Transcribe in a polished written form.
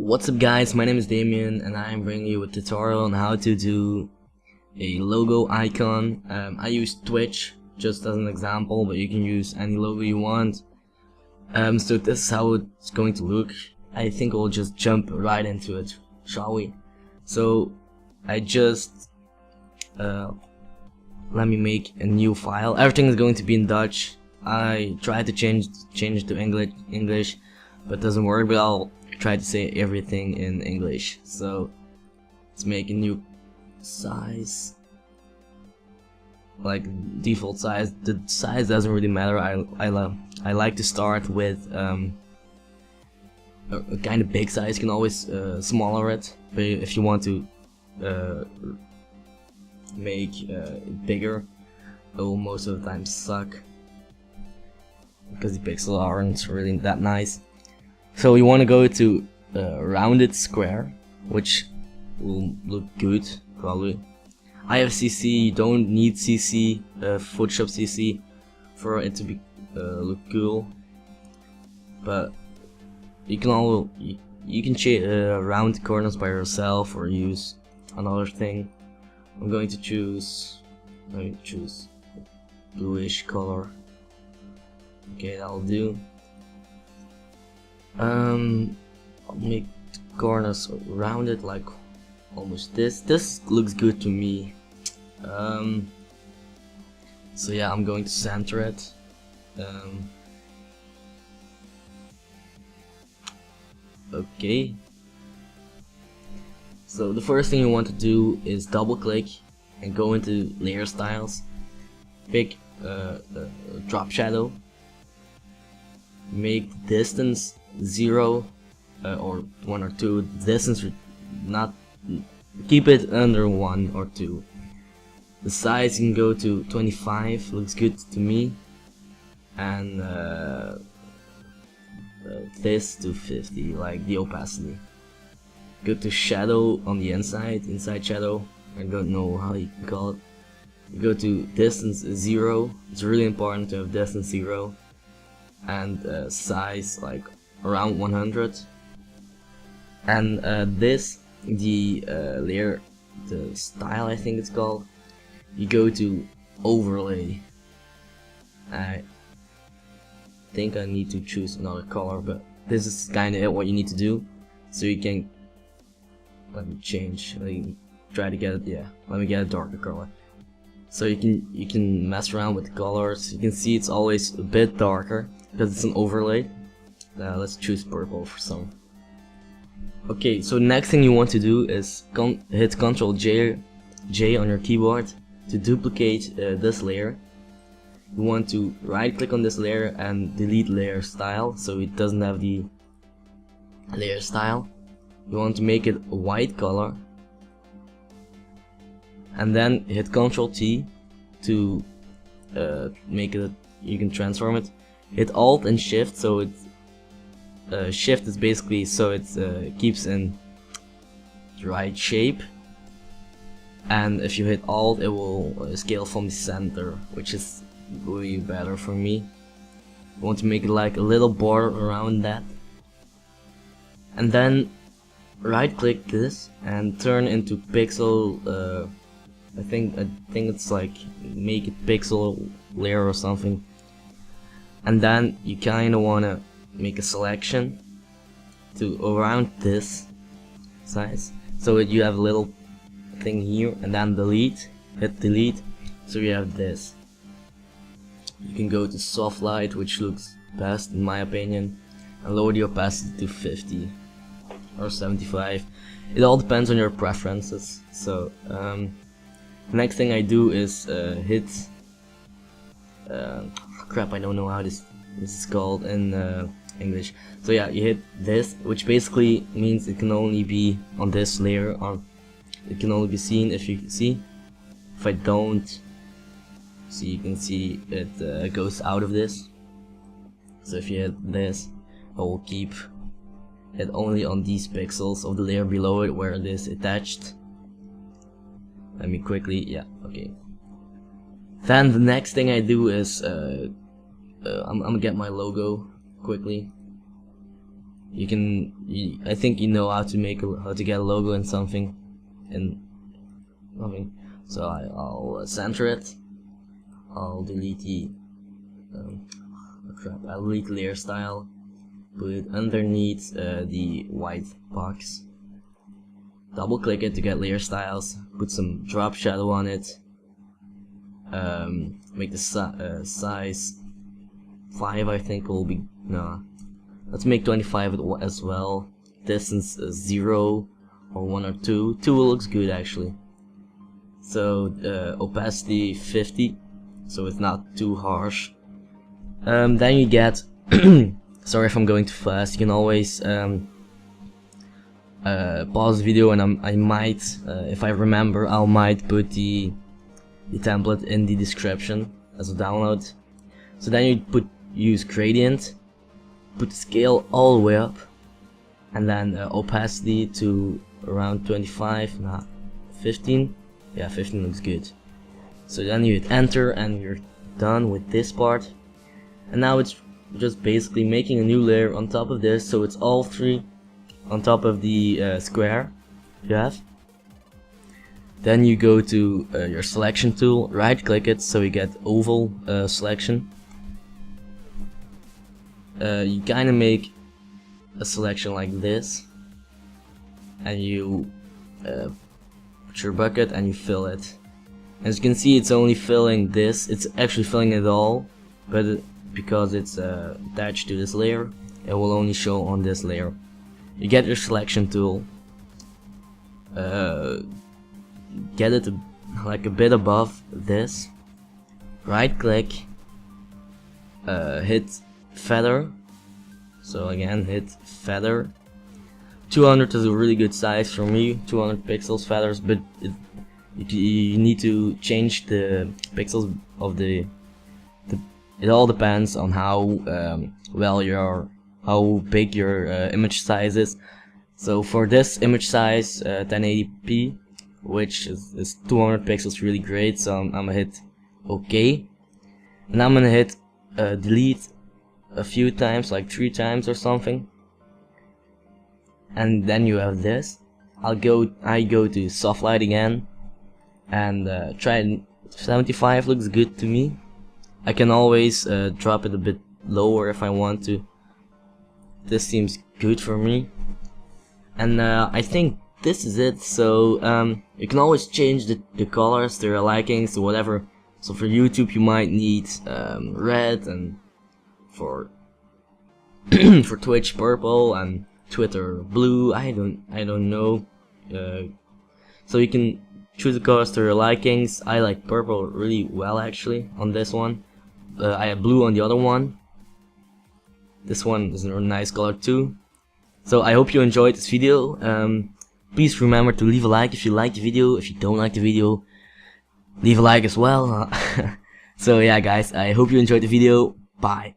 What's up guys, my name is Damien and I'm bringing you a tutorial on how to do a logo icon. I use Twitch just as an example, but you can use any logo you want. So this is how it's going to look. I think we'll just jump right into it, shall we? So I just let me make a new file. Everything is going to be in Dutch. I tried to change it to English, but it doesn't work. But I'll try to say everything in English. So let's make a new size, like default size. The size doesn't really matter. I like to start with a kind of big size. You can always smaller it, but if you want to make it bigger, it will most of the time suck because the pixels aren't really that nice. So you want to go to rounded square, which will look good probably. I have CC. You don't need CC, Photoshop CC, for it to be look cool. But you can round corners by yourself or use another thing. I'm going to choose. Let me choose bluish color. Okay, that'll do. I'll make the corners rounded, like almost this. This looks good to me. So yeah, I'm going to center it. Okay. So the first thing you want to do is double click and go into layer styles. Pick drop shadow. Make distance 0 or 1 or 2. Distance not, keep it under 1 or 2. The size you can go to 25, looks good to me, and this to 50, like the opacity. Go to shadow on the inside shadow. I don't know how you can call it. You go to distance 0. It's really important to have distance 0, and size like around 100. And this, the layer, the style I think it's called, you go to overlay. I think I need to choose another color, but this is kinda what you need to do. So you can, let me change, let me try to get it, yeah, let me get a darker color. So you can mess around with the colors. You can see it's always a bit darker because it's an overlay. Let's choose purple for some. Okay, so next thing you want to do is hit Ctrl J on your keyboard to duplicate this layer. You want to right click on this layer and delete layer style, so it doesn't have the layer style. You want to make it a white color, and then hit Ctrl T to make it, you can transform it. Hit Alt and Shift, so it's Shift is basically so it keeps in the right shape, and if you hit Alt it will scale from the center, which is way better for me. You want to make it like a little border around that, and then right click this and turn into pixel. I think it's like make it pixel layer or something. And then you kinda wanna make a selection to around this size, so that you have a little thing here, and then delete, hit delete, so you have this. You can go to soft light, which looks best in my opinion, and lower the opacity to 50 or 75. It all depends on your preferences. So the next thing I do is hit crap, I don't know how this is called in English. So yeah, you hit this, which basically means it can only be on this layer, or it can only be seen if you see. If I don't see, you can see it goes out of this. So if you hit this, I will keep it only on these pixels of the layer below it where it is attached. Let me quickly, yeah, okay. Then the next thing I do is I'm gonna get my logo quickly. I think you know how to make how to get a logo in something, So I'll center it. I'll delete the I'll delete layer style. Put it underneath the white box. Double click it to get layer styles. Put some drop shadow on it. Make the size 5, I think will be, no, let's make 25 as well. Distance 0 or 1 or 2. 2 looks good actually. So opacity 50, so it's not too harsh. Then you get sorry if I'm going too fast. You can always pause the video, and I might, if I remember, I might put the template in the description as a download. So then you use gradient, put the scale all the way up, and then opacity to around 25, nah, 15. Yeah, 15 looks good. So then you hit enter and you're done with this part. And now it's just basically making a new layer on top of this, so it's all three on top of the square you have. Then you go to your selection tool, right click it so you get oval selection. You kinda make a selection like this, and you put your bucket and you fill it. As you can see, it's only filling this, it's actually filling it all, but because it's attached to this layer, it will only show on this layer. You get your selection tool, get it like a bit above this, right click, hit feather, so again hit feather. 200 is a really good size for me, 200 pixels feathers, but you need to change the pixels of it all depends on how how big your image size is. So for this image size, 1080p, which is 200 pixels, really great. So I'm gonna hit OK, and I'm gonna hit delete a few times, like 3 times or something. And then you have this. I go to soft light again, and try 75 looks good to me. I can always drop it a bit lower if I want to. This seems good for me, and I think this is it. So you can always change the colors to your likings to whatever. So for YouTube you might need red, and for for Twitch purple, and Twitter blue. I don't know. So you can choose the colors to your likings. I like purple really well actually on this one. I have blue on the other one. This one is a nice color too. So I hope you enjoyed this video. Please remember to leave a like if you like the video. If you don't like the video, leave a like as well. So yeah guys, I hope you enjoyed the video. Bye.